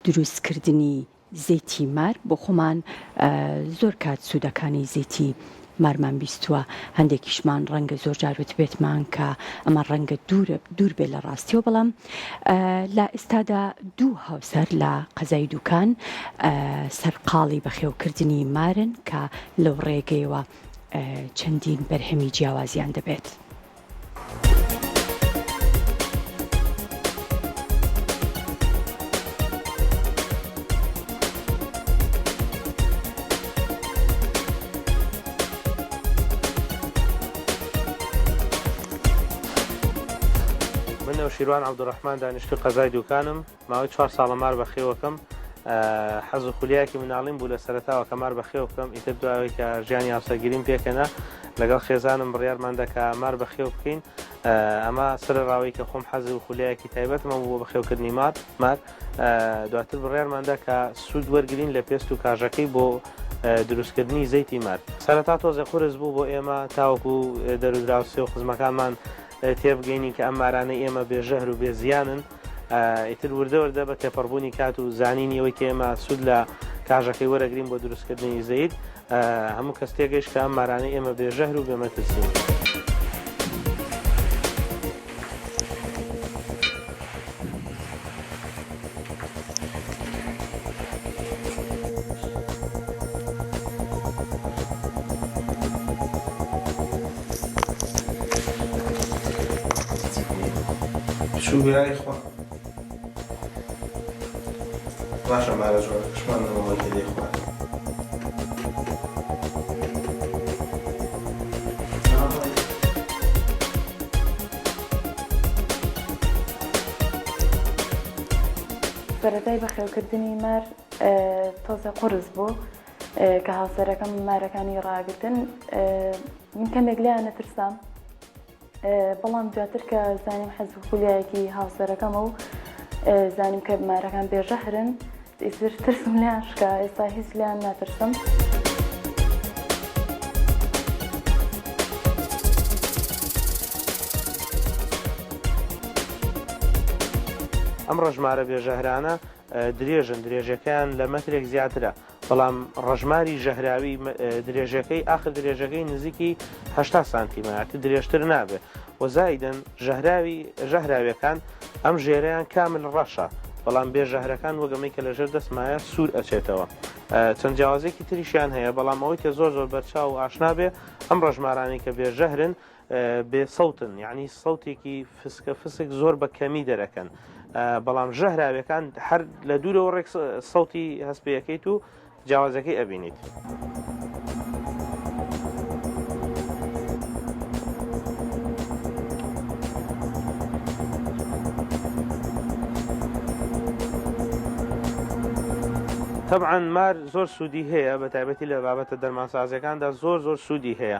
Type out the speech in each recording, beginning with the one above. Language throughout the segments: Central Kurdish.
دروستکردنی زەیتی مار بۆ خۆمان زۆر کات سوودەکانی زەیتی مارمان بیستووە هەندێکیشمان ڕەنگە زۆر جاروت بێتمان کە ئەمە ڕەنگە دوور بێ لە ڕاستیەوە بەڵام لە ئێستادا دوو هاوسەر لە قەزای دوکان سەرقاڵی بەخێوکردنی مارن کە لەو ڕێگەیەوە چەندین بەرهەمی جیاوازیان دەبێت. شیروان عەبدوڕەحمان دانیشتووی قەزای دوکانم ماوەی 4 ساڵە مار بەخێوەکەم حەز و خولیایەکی مناڵیم بوو لە سەرەتاوە کە مار بەخێو بکەم ئیتر دواوەی کە ژیانی هاوسەرگیریم پێکەنا لەگەڵ خێزانم بڕیارمان دەکا مار بەخێو بکەین ئەمە سەرڕاوی کە خۆم حەز و خولیایەکی تایبەتمە بوو بۆ بەخێوکردنی مار دواتر بڕیارماندا کە سوود وەرگرین لە پێست و کاژەکەی بۆ دروستکردنی زەیتی مار سەرەتا تۆزە قورس بوو بۆ ئێمە تاوەکو دەرودراوسێ و خزمەکانمان تێبگەینی کە ئەم مارانەی ئێمە بێژەهر و بێزیانن ئیتر وردەوەردە بە تێپەڕبوونی کات و زانینی ئەوەی کە ئێمە سوود لە کاژەکەی وەرەگرین بۆ دروستکردنی زەیت هەموو کەس تێگەیشت کە ئەم مارانەی ئێمە بێژەهر و بێمەترسین. شو بيراي إخوان؟ ماشا مع رجل كشمان نموت لي إخوان. سەرەتای بەخێوکردنی مار تۆزە قورس بوو کە هاوسەرەکەم مارەکانی ڕاگرتن من کەمێک لیان نەترسام بەڵام دواتر کە زانیم حەز و خولیایەکی هاوسەرەکەمە و زانیم کە مارەکان بێژەهرن ئیتر ترسم لیان شکا ئێستا هیچ لیان ناترسم. ئەم ڕەژمارە بێژەهرانە درێژن درێژەکەیان لە مەترێک زیاترە بەڵام ڕەژماری ژەهراوی درێژەکەی ئاخر درێژەکەی نزیکی 80 سانتیمەتر درێژتر نابێت وەزایدن ژەهراویەکان ئەم ژێرەیان کامل ڕەشە بەڵام بێژەهرەکان وەگەمەی کە لەژێر دەستمایە سوور ئەچێتەوە چەند جیاوازێکی تریشیان هەیە بەڵام ئەوەی کە زۆر بەرچاو و ئاشنا بێ ئەم ڕەژمارانی کە بێژەهرن بێسەوتن یعنی سەوتێکی فسک زۆر بە کەمی دەرەکەن بەڵام ژەهراویەکان هەر لە دوورەوە ڕێک سەوتی هەسپەیەکەیت و جیاوازەکەی ئەبینیت. طبعا مار زۆر سوودی هەیە بە تایبەتی لە بابەتە دەرمانسازەکاندا زۆر سوودی هەیە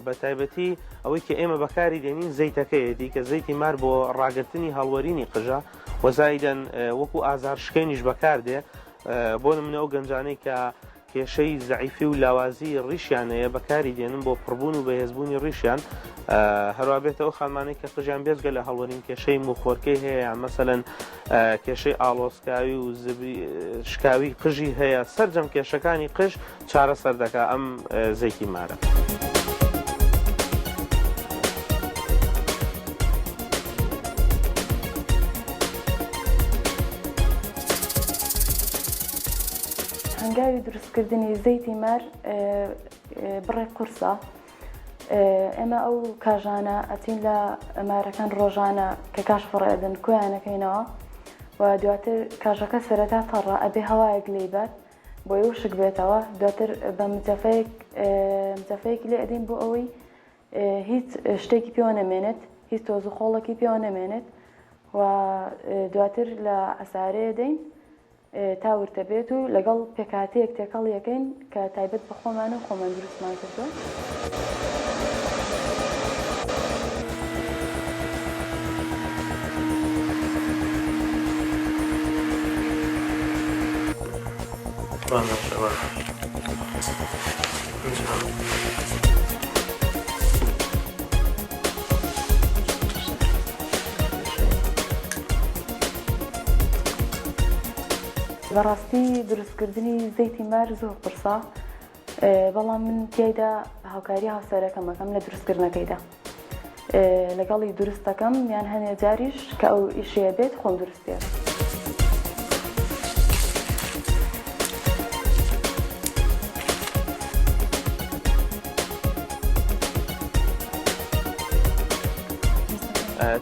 بە تایبەتی ئەوەی کە ئێمە بەکاری دێنین زەیتەکەیەتی کە زەیتی مار بۆ ڕاگررتنی هەڵوەرینی قژە وەزایدەن وەکو ئازار شکێنیش بەکاردێ بۆ نمونە ئەو گەنجانەی کە کێشەی زەعیفی و لاوازی ڕیشیانەیە بەکاری دێنن بۆ پڕبوون و بەهێزبوونی ڕیشیان هەروە بێتەوە خانمانەی کە قژیان بێزگە لە هەڵوەرین کێشەی موخۆرکەی هەیە یان مەسەلەن کێشەی ئاڵۆسکاوی و شکاوی قژی هەیە سەرجەم کێشەکانی قژ چارەسەر دەکا ئەم زەیتی مارە. هەنگاوی دروستکردنی زەیتی مار بڕێ قورسە ئێمە ئەو کاژانە ئەچین لە مارەکان ڕۆژانە کە کاش فڕێدن کویانەکەینەوە و دواتر کاژەکە سەرەتا تەڕە ئەبێ هەوایەک لێبات بۆی وشک بێتەوە دواتر بە مجەفەیەکی لێ ئەدەین بۆ ئەوەی هیچ شتێکی پێوە نەمێنێت هیچ تۆز و خۆڵێکی پێوە نەمێنێت و دواتر لە ئەسارەیە دەین تا ورتە بێت و لەگەڵ پێکاتەیەک تێکەڵ یەکەین کە تایبەت بە خۆمان و خۆمان دروستمان کردووە. بەڕاستی دروستکردنی زەیتی مار زۆر قورسە، بەڵام من تیایدا هاوکاری هاوسەرەکەمەکەم لە دروستکردنەکەیدا لەگەڵی دروست دەکەم، یان هەنێ جاریش کە ئەو ئیشەیە بێت خۆم دروستێ.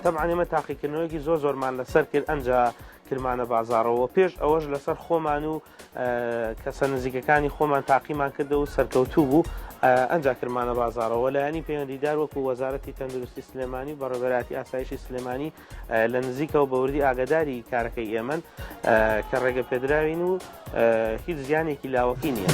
طبعا ئێمە تاقیکردنەوەیەکی زۆرمان لەسەر کرد ئەنجا کرمانە بازاڕەوە، پێش ئەوەش لەسەر خۆمان و کەسە نزیکەکانی خۆمان تاقیمان کردە و سەرکەوتوو بوو ئەنجا کرمانە بازاڕەوە. لایەنی پەیوەندیدار وەکو وەزارەتی تەندروستی سلێمانی بەڕێوەبەراتی ئاسایشی سلێمانی لە نزیکەوە بە وردی ئاگاداری کارەکەی ئێمەن کە ڕێگە پێدراوین و هیچ زیانێکی لاوەکی نییە.